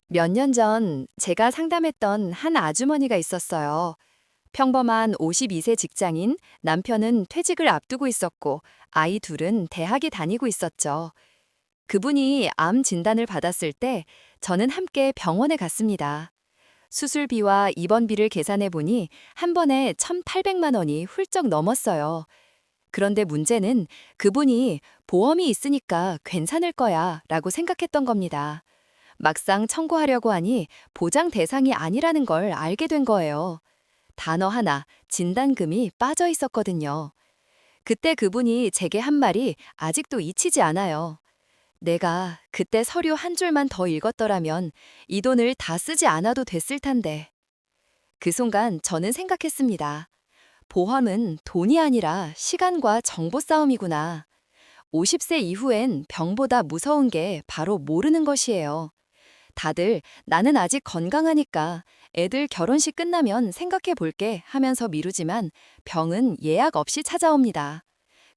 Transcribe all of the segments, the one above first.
몇 년 전 제가 상담했던 한 아주머니가 있었어요. 평범한 52세 직장인, 남편은 퇴직을 앞두고 있었고, 아이 둘은 대학에 다니고 있었죠. 그분이 암 진단을 받았을 때 저는 함께 병원에 갔습니다. 수술비와 입원비를 계산해 보니 한 번에 1,800만 원이 훌쩍 넘었어요. 그런데 문제는 그분이 보험이 있으니까 괜찮을 거야 라고 생각했던 겁니다. 막상 청구하려고 하니 보장 대상이 아니라는 걸 알게 된 거예요. 단어 하나, 진단금이 빠져 있었거든요. 그때 그분이 제게 한 말이 아직도 잊히지 않아요. 내가 그때 서류 한 줄만 더 읽었더라면 이 돈을 다 쓰지 않아도 됐을 텐데. 그 순간 저는 생각했습니다. 보험은 돈이 아니라 시간과 정보 싸움이구나. 50세 이후엔 병보다 무서운 게 바로 모르는 것이에요. 다들 나는 아직 건강하니까 애들 결혼식 끝나면 생각해 볼게 하면서 미루지만 병은 예약 없이 찾아옵니다.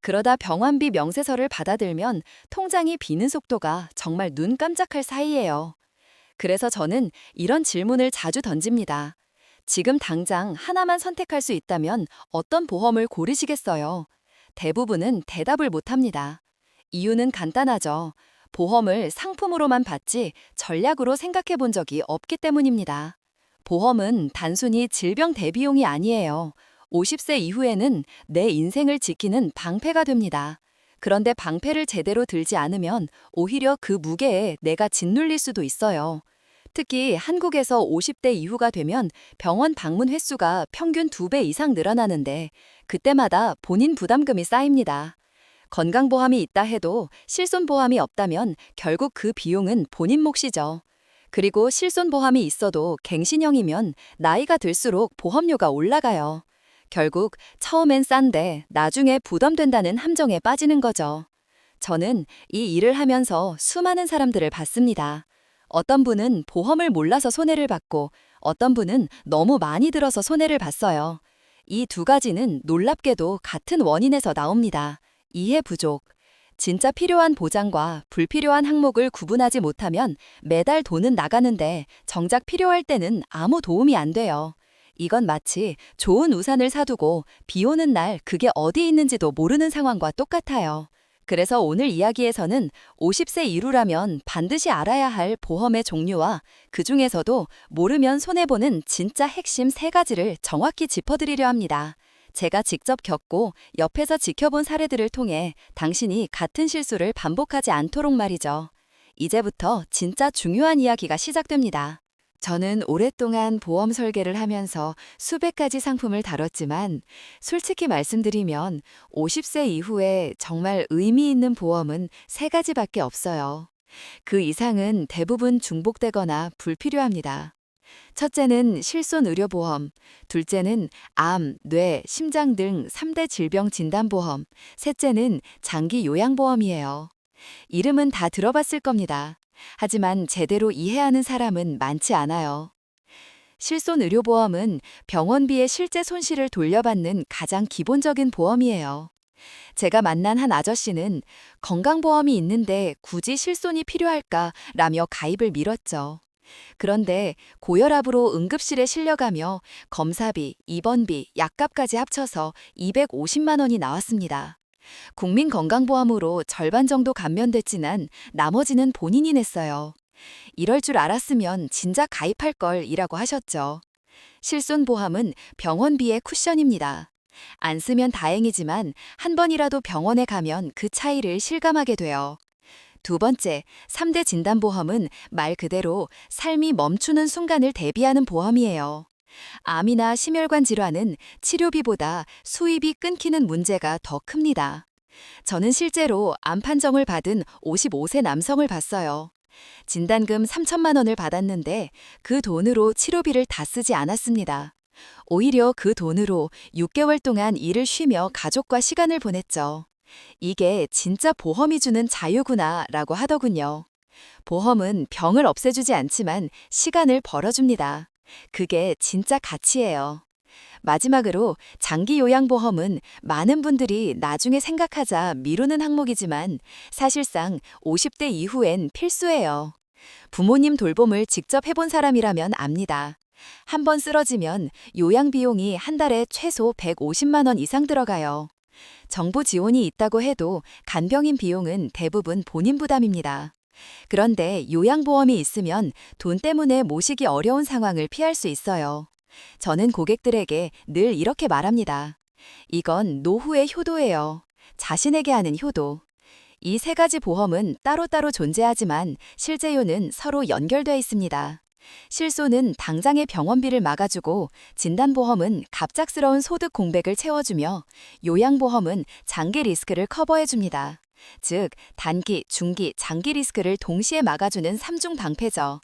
그러다 병원비 명세서를 받아들면 통장이 비는 속도가 정말 눈 깜짝할 사이예요. 그래서 저는 이런 질문을 자주 던집니다. 지금 당장 하나만 선택할 수 있다면 어떤 보험을 고르시겠어요? 대부분은 대답을 못 합니다. 이유는 간단하죠. 보험을 상품으로만 받지 전략으로 생각해 본 적이 없기 때문입니다. 보험은 단순히 질병 대비용이 아니에요. 50세 이후에는 내 인생을 지키는 방패가 됩니다. 그런데 방패를 제대로 들지 않으면 오히려 그 무게에 내가 짓눌릴 수도 있어요. 특히 한국에서 50대 이후가 되면 병원 방문 횟수가 평균 2배 이상 늘어나는데 그때마다 본인 부담금이 쌓입니다. 건강보험이 있다 해도 실손보험이 없다면 결국 그 비용은 본인 몫이죠. 그리고 실손보험이 있어도 갱신형이면 나이가 들수록 보험료가 올라가요. 결국 처음엔 싼데 나중에 부담된다는 함정에 빠지는 거죠. 저는 이 일을 하면서 수많은 사람들을 봤습니다. 어떤 분은 보험을 몰라서 손해를 받고 어떤 분은 너무 많이 들어서 손해를 봤어요. 이 두 가지는 놀랍게도 같은 원인에서 나옵니다. 이해 부족. 진짜 필요한 보장과 불필요한 항목을 구분하지 못하면 매달 돈은 나가는데 정작 필요할 때는 아무 도움이 안 돼요. 이건 마치 좋은 우산을 사두고 비 오는 날 그게 어디 있는지도 모르는 상황과 똑같아요. 그래서 오늘 이야기에서는 50세 이후라면 반드시 알아야 할 보험의 종류와 그 중에서도 모르면 손해보는 진짜 핵심 세 가지를 정확히 짚어드리려 합니다. 제가 직접 겪고 옆에서 지켜본 사례들을 통해 당신이 같은 실수를 반복하지 않도록 말이죠. 이제부터 진짜 중요한 이야기가 시작됩니다. 저는 오랫동안 보험 설계를 하면서 수백 가지 상품을 다뤘지만 솔직히 말씀드리면 50세 이후에 정말 의미 있는 보험은 세 가지밖에 없어요. 그 이상은 대부분 중복되거나 불필요합니다. 첫째는 실손의료보험, 둘째는 암, 뇌, 심장 등 3대 질병 진단보험, 셋째는 장기 요양보험이에요. 이름은 다 들어봤을 겁니다. 하지만 제대로 이해하는 사람은 많지 않아요. 실손의료보험은 병원비의 실제 손실을 돌려받는 가장 기본적인 보험이에요. 제가 만난 한 아저씨는 건강보험이 있는데 굳이 실손이 필요할까 라며 가입을 미뤘죠. 그런데 고혈압으로 응급실에 실려가며 검사비, 입원비, 약값까지 합쳐서 250만 원이 나왔습니다. 국민건강보험으로 절반 정도 감면됐지만 나머지는 본인이 냈어요. 이럴 줄 알았으면 진작 가입할 걸이라고 하셨죠. 실손보험은 병원비의 쿠션입니다. 안 쓰면 다행이지만 한 번이라도 병원에 가면 그 차이를 실감하게 돼요. 두 번째, 3대 진단보험은 말 그대로 삶이 멈추는 순간을 대비하는 보험이에요. 암이나 심혈관 질환은 치료비보다 수입이 끊기는 문제가 더 큽니다. 저는 실제로 암 판정을 받은 55세 남성을 봤어요. 진단금 3천만 원을 받았는데 그 돈으로 치료비를 다 쓰지 않았습니다. 오히려 그 돈으로 6개월 동안 일을 쉬며 가족과 시간을 보냈죠. 이게 진짜 보험이 주는 자유구나 라고 하더군요. 보험은 병을 없애주지 않지만 시간을 벌어줍니다. 그게 진짜 가치예요. 마지막으로 장기 요양보험은 많은 분들이 나중에 생각하자 미루는 항목이지만 사실상 50대 이후엔 필수예요. 부모님 돌봄을 직접 해본 사람이라면 압니다. 한 번 쓰러지면 요양 비용이 한 달에 최소 150만 원 이상 들어가요. 정부 지원이 있다고 해도 간병인 비용은 대부분 본인 부담입니다. 그런데 요양보험이 있으면 돈 때문에 모시기 어려운 상황을 피할 수 있어요. 저는 고객들에게 늘 이렇게 말합니다. 이건 노후의 효도예요. 자신에게 하는 효도. 이 세 가지 보험은 따로따로 존재하지만 실제요는 서로 연결되어 있습니다. 실손은 당장의 병원비를 막아주고 진단보험은 갑작스러운 소득 공백을 채워주며 요양보험은 장기 리스크를 커버해줍니다. 즉, 단기, 중기, 장기 리스크를 동시에 막아주는 삼중 방패죠.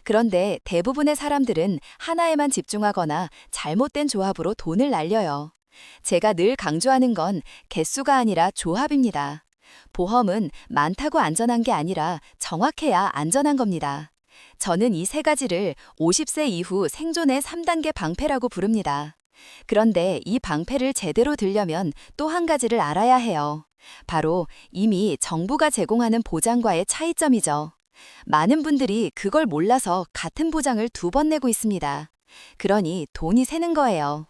그런데 대부분의 사람들은 하나에만 집중하거나 잘못된 조합으로 돈을 날려요. 제가 늘 강조하는 건 개수가 아니라 조합입니다. 보험은 많다고 안전한 게 아니라 정확해야 안전한 겁니다. 저는 이 세 가지를 50세 이후 생존의 3단계 방패라고 부릅니다. 그런데 이 방패를 제대로 들려면 또 한 가지를 알아야 해요. 바로 이미 정부가 제공하는 보장과의 차이점이죠. 많은 분들이 그걸 몰라서 같은 보장을 2번 내고 있습니다. 그러니 돈이 새는 거예요.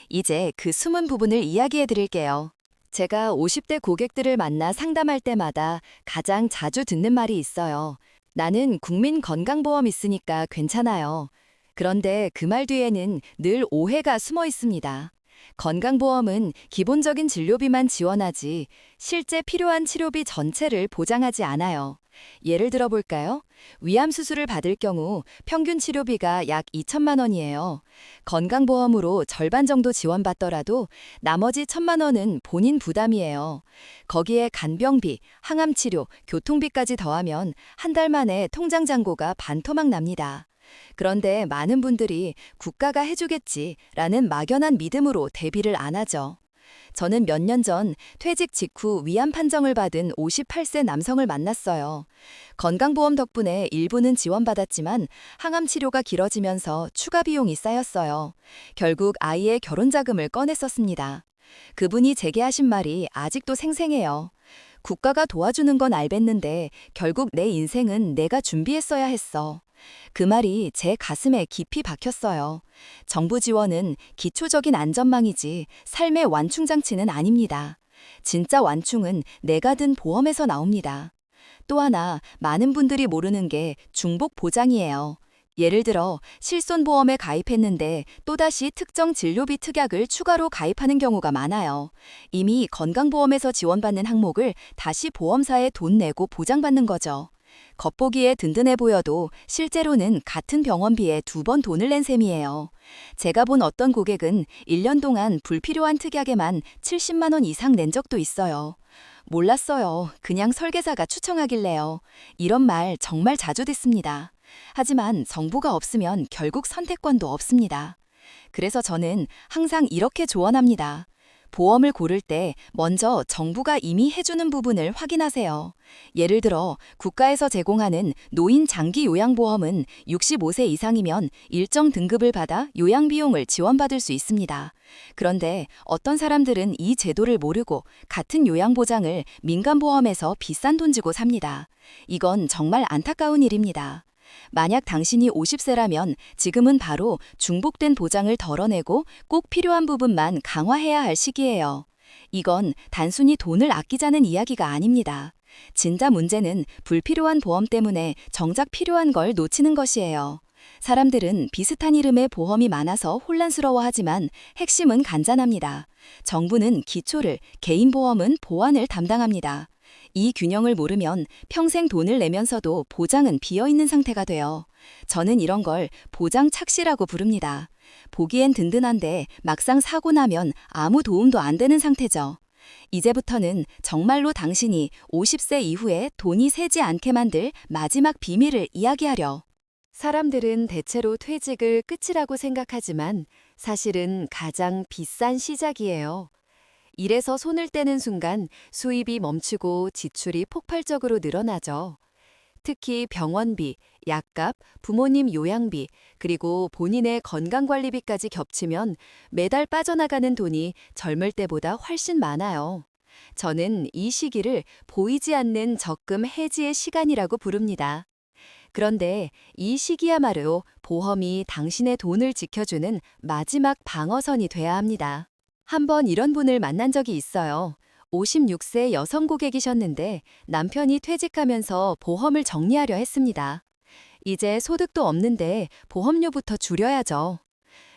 이제 그 숨은 부분을 이야기해 드릴게요. 제가 50대 고객들을 만나 상담할 때마다 가장 자주 듣는 말이 있어요. 나는 국민건강보험 있으니까 괜찮아요. 그런데 그 말 뒤에는 늘 오해가 숨어 있습니다. 건강보험은 기본적인 진료비만 지원하지 실제 필요한 치료비 전체를 보장하지 않아요. 예를 들어 볼까요? 위암 수술을 받을 경우 평균 치료비가 약 2천만 원이에요. 건강보험으로 절반 정도 지원받더라도 나머지 1천만 원은 본인 부담이에요. 거기에 간병비, 항암치료, 교통비까지 더하면 한 달 만에 통장 잔고가 반토막 납니다. 그런데 많은 분들이 국가가 해주겠지라는 막연한 믿음으로 대비를 안 하죠. 저는 몇 년 전 퇴직 직후 위암 판정을 받은 58세 남성을 만났어요. 건강보험 덕분에 일부는 지원받았지만 항암 치료가 길어지면서 추가 비용이 쌓였어요. 결국 아이의 결혼 자금을 꺼냈었습니다. 그분이 제게 하신 말이 아직도 생생해요. 국가가 도와주는 건 알겠는데 결국 내 인생은 내가 준비했어야 했어. 그 말이 제 가슴에 깊이 박혔어요. 정부 지원은 기초적인 안전망이지 삶의 완충장치는 아닙니다. 진짜 완충은 내가 든 보험에서 나옵니다. 또 하나 많은 분들이 모르는 게 중복 보장이에요. 예를 들어 실손보험에 가입했는데 또다시 특정 진료비 특약을 추가로 가입하는 경우가 많아요. 이미 건강보험에서 지원받는 항목을 다시 보험사에 돈 내고 보장받는 거죠. 겉보기에 든든해 보여도 실제로는 같은 병원비에 2번 돈을 낸 셈이에요. 제가 본 어떤 고객은 1년 동안 불필요한 특약에만 70만 원 이상 낸 적도 있어요. 몰랐어요. 그냥 설계사가 추천하길래요. 이런 말 정말 자주 듣습니다. 하지만 정보가 없으면 결국 선택권도 없습니다. 그래서 저는 항상 이렇게 조언합니다. 보험을 고를 때 먼저 정부가 이미 해주는 부분을 확인하세요. 예를 들어 국가에서 제공하는 노인 장기 요양보험은 65세 이상이면 일정 등급을 받아 요양비용을 지원받을 수 있습니다. 그런데 어떤 사람들은 이 제도를 모르고 같은 요양보장을 민간보험에서 비싼 돈 주고 삽니다. 이건 정말 안타까운 일입니다. 만약 당신이 50세라면 지금은 바로 중복된 보장을 덜어내고 꼭 필요한 부분만 강화해야 할 시기예요. 이건 단순히 돈을 아끼자는 이야기가 아닙니다. 진짜 문제는 불필요한 보험 때문에 정작 필요한 걸 놓치는 것이에요. 사람들은 비슷한 이름의 보험이 많아서 혼란스러워하지만 핵심은 간단합니다. 정부는 기초를, 개인보험은 보완을 담당합니다. 이 균형을 모르면 평생 돈을 내면서도 보장은 비어있는 상태가 돼요. 저는 이런 걸 보장 착시라고 부릅니다. 보기엔 든든한데 막상 사고 나면 아무 도움도 안 되는 상태죠. 이제부터는 정말로 당신이 50세 이후에 돈이 새지 않게 만들 마지막 비밀을 이야기하려. 사람들은 대체로 퇴직을 끝이라고 생각하지만 사실은 가장 비싼 시작이에요. 일에서 손을 떼는 순간 수입이 멈추고 지출이 폭발적으로 늘어나죠. 특히 병원비, 약값, 부모님 요양비, 그리고 본인의 건강관리비까지 겹치면 매달 빠져나가는 돈이 젊을 때보다 훨씬 많아요. 저는 이 시기를 보이지 않는 적금 해지의 시간이라고 부릅니다. 그런데 이 시기야말로 보험이 당신의 돈을 지켜주는 마지막 방어선이 돼야 합니다. 한번 이런 분을 만난 적이 있어요. 56세 여성 고객이셨는데 남편이 퇴직하면서 보험을 정리하려 했습니다. 이제 소득도 없는데 보험료부터 줄여야죠.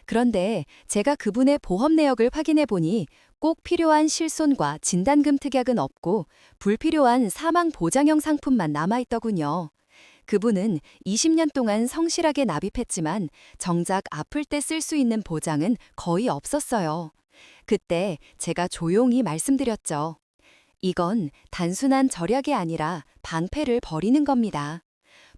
그런데 제가 그분의 보험 내역을 확인해 보니 꼭 필요한 실손과 진단금 특약은 없고 불필요한 사망 보장형 상품만 남아있더군요. 그분은 20년 동안 성실하게 납입했지만 정작 아플 때 쓸 수 있는 보장은 거의 없었어요. 그때 제가 조용히 말씀드렸죠. 이건 단순한 절약이 아니라 방패를 버리는 겁니다.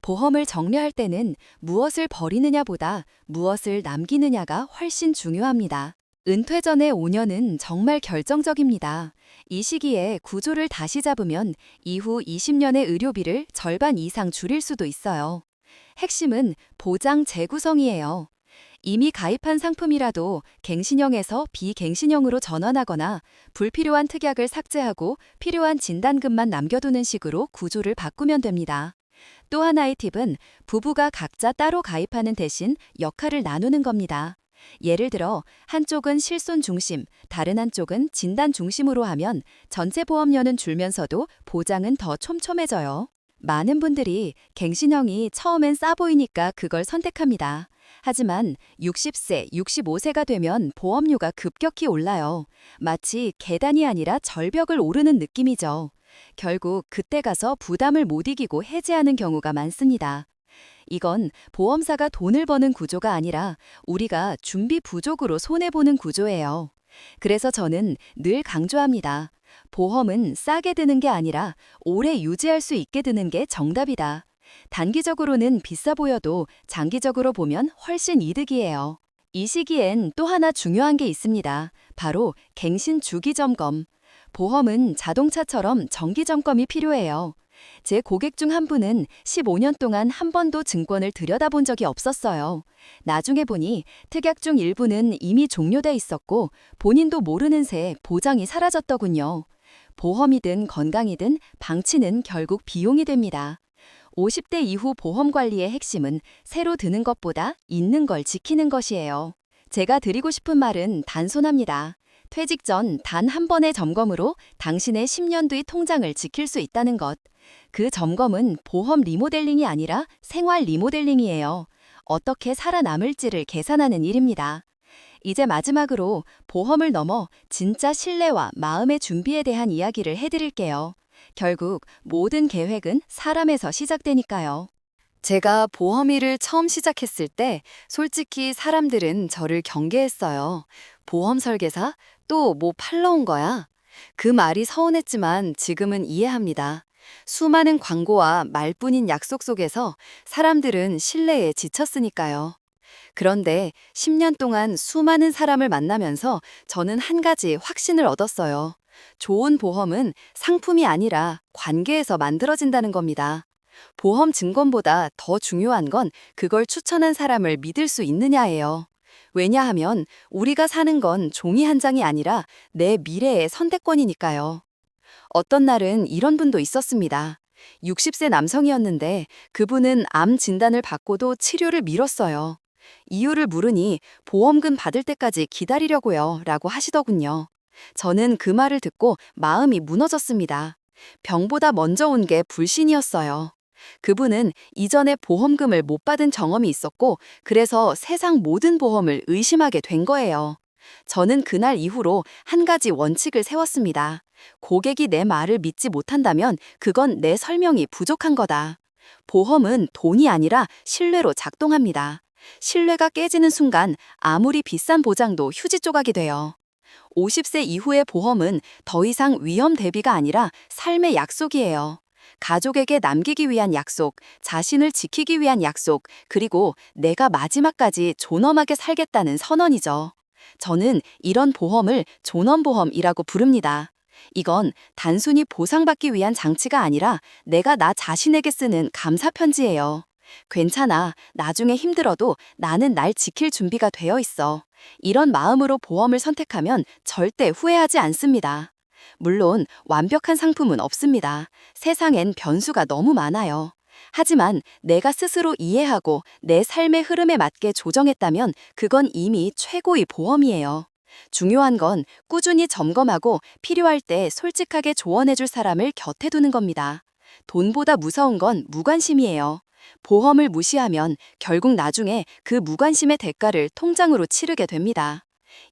보험을 정려할 때는 무엇을 버리느냐보다 무엇을 남기느냐가 훨씬 중요합니다. 은퇴 전의 5년은 정말 결정적입니다. 이 시기에 구조를 다시 잡으면 이후 20년의 의료비를 절반 이상 줄일 수도 있어요. 핵심은 보장 재구성이에요. 이미 가입한 상품이라도 갱신형에서 비갱신형으로 전환하거나 불필요한 특약을 삭제하고 필요한 진단금만 남겨두는 식으로 구조를 바꾸면 됩니다. 또 하나의 팁은 부부가 각자 따로 가입하는 대신 역할을 나누는 겁니다. 예를 들어 한쪽은 실손 중심, 다른 한쪽은 진단 중심으로 하면 전체 보험료는 줄면서도 보장은 더 촘촘해져요. 많은 분들이 갱신형이 처음엔 싸 보이니까 그걸 선택합니다. 하지만 60세, 65세가 되면 보험료가 급격히 올라요. 마치 계단이 아니라 절벽을 오르는 느낌이죠. 결국 그때 가서 부담을 못 이기고 해지하는 경우가 많습니다. 이건 보험사가 돈을 버는 구조가 아니라 우리가 준비 부족으로 손해보는 구조예요. 그래서 저는 늘 강조합니다. 보험은 싸게 드는 게 아니라 오래 유지할 수 있게 드는 게 정답이다. 단기적으로는 비싸 보여도 장기적으로 보면 훨씬 이득이에요. 이 시기엔 또 하나 중요한 게 있습니다. 바로 갱신 주기 점검. 보험은 자동차처럼 정기 점검이 필요해요. 제 고객 중 한 분은 15년 동안 한 번도 증권을 들여다본 적이 없었어요. 나중에 보니 특약 중 일부는 이미 종료돼 있었고 본인도 모르는 새 보장이 사라졌더군요. 보험이든 건강이든 방치는 결국 비용이 됩니다. 50대 이후 보험 관리의 핵심은 새로 드는 것보다 있는 걸 지키는 것이에요. 제가 드리고 싶은 말은 단순합니다. 퇴직 전 단 한 번의 점검으로 당신의 10년 뒤 통장을 지킬 수 있다는 것. 그 점검은 보험 리모델링이 아니라 생활 리모델링이에요. 어떻게 살아남을지를 계산하는 일입니다. 이제 마지막으로 보험을 넘어 진짜 신뢰와 마음의 준비에 대한 이야기를 해드릴게요. 결국 모든 계획은 사람에서 시작되니까요. 제가 보험 일을 처음 시작했을 때 솔직히 사람들은 저를 경계했어요. 보험 설계사? 또 뭐 팔러 온 거야? 그 말이 서운했지만 지금은 이해합니다. 수많은 광고와 말뿐인 약속 속에서 사람들은 신뢰에 지쳤으니까요. 그런데 10년 동안 수많은 사람을 만나면서 저는 한 가지 확신을 얻었어요. 좋은 보험은 상품이 아니라 관계에서 만들어진다는 겁니다. 보험 증권보다 더 중요한 건 그걸 추천한 사람을 믿을 수 있느냐예요. 왜냐하면 우리가 사는 건 종이 한 장이 아니라 내 미래의 선택권이니까요. 어떤 날은 이런 분도 있었습니다. 60세 남성이었는데 그분은 암 진단을 받고도 치료를 미뤘어요. 이유를 물으니 보험금 받을 때까지 기다리려고요 라고 하시더군요. 저는 그 말을 듣고 마음이 무너졌습니다. 병보다 먼저 온 게 불신이었어요. 그분은 이전에 보험금을 못 받은 경험이 있었고 그래서 세상 모든 보험을 의심하게 된 거예요. 저는 그날 이후로 한 가지 원칙을 세웠습니다. 고객이 내 말을 믿지 못한다면 그건 내 설명이 부족한 거다. 보험은 돈이 아니라 신뢰로 작동합니다. 신뢰가 깨지는 순간 아무리 비싼 보장도 휴지 조각이 돼요. 50세 이후의 보험은 더 이상 위험 대비가 아니라 삶의 약속이에요. 가족에게 남기기 위한 약속, 자신을 지키기 위한 약속, 그리고 내가 마지막까지 존엄하게 살겠다는 선언이죠. 저는 이런 보험을 존엄보험이라고 부릅니다. 이건 단순히 보상받기 위한 장치가 아니라 내가 나 자신에게 쓰는 감사편지예요. 괜찮아. 나중에 힘들어도 나는 날 지킬 준비가 되어 있어. 이런 마음으로 보험을 선택하면 절대 후회하지 않습니다. 물론 완벽한 상품은 없습니다. 세상엔 변수가 너무 많아요. 하지만 내가 스스로 이해하고 내 삶의 흐름에 맞게 조정했다면 그건 이미 최고의 보험이에요. 중요한 건 꾸준히 점검하고 필요할 때 솔직하게 조언해줄 사람을 곁에 두는 겁니다. 돈보다 무서운 건 무관심이에요. 보험을 무시하면 결국 나중에 그 무관심의 대가를 통장으로 치르게 됩니다.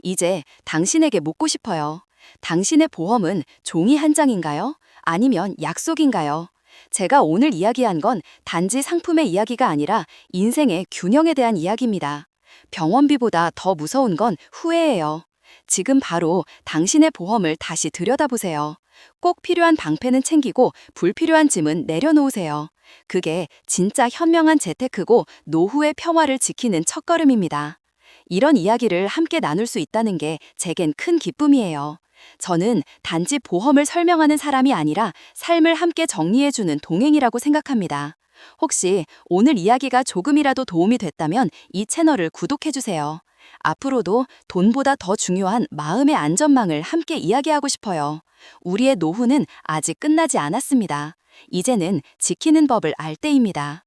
이제 당신에게 묻고 싶어요. 당신의 보험은 종이 한 장인가요? 아니면 약속인가요? 제가 오늘 이야기한 건 단지 상품의 이야기가 아니라 인생의 균형에 대한 이야기입니다. 병원비보다 더 무서운 건 후회예요. 지금 바로 당신의 보험을 다시 들여다보세요. 꼭 필요한 방패는 챙기고 불필요한 짐은 내려놓으세요. 그게 진짜 현명한 재테크고 노후의 평화를 지키는 첫걸음입니다. 이런 이야기를 함께 나눌 수 있다는 게 제겐 큰 기쁨이에요. 저는 단지 보험을 설명하는 사람이 아니라 삶을 함께 정리해주는 동행이라고 생각합니다. 혹시 오늘 이야기가 조금이라도 도움이 됐다면 이 채널을 구독해주세요. 앞으로도 돈보다 더 중요한 마음의 안전망을 함께 이야기하고 싶어요. 우리의 노후는 아직 끝나지 않았습니다. 이제는 지키는 법을 알 때입니다.